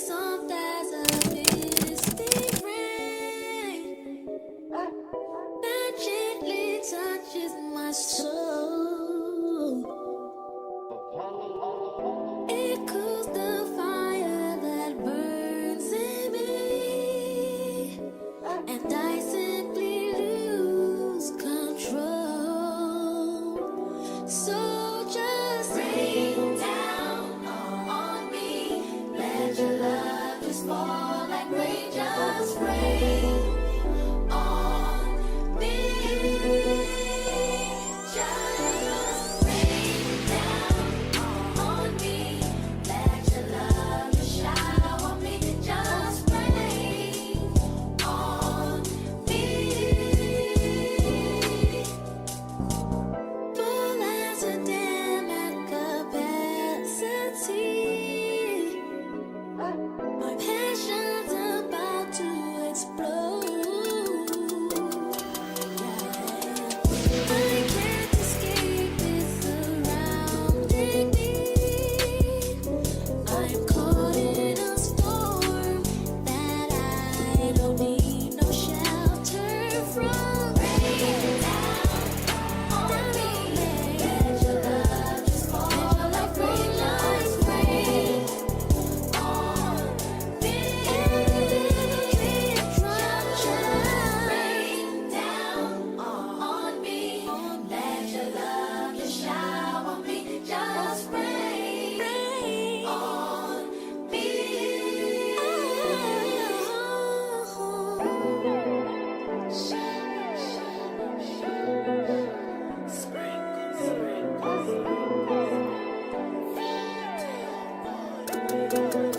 soft as a misty rain that gently touches my soul. It cools the fire that burns in me, and I simply lose control. So just rain down on me, let your love just fall like rain, just rain on me. Just rain down on me, let your love just shower me, just rain on me. Full as a dam at capacity, my passion's about to explode. I can't escape, it's surrounding me. I'm caught in a storm that I don't need no shelter from. Rain down on me, let your love just fall like rain, just rain on me. Just rain down on me, let your love just shower me, just rain on me. Sprinkles.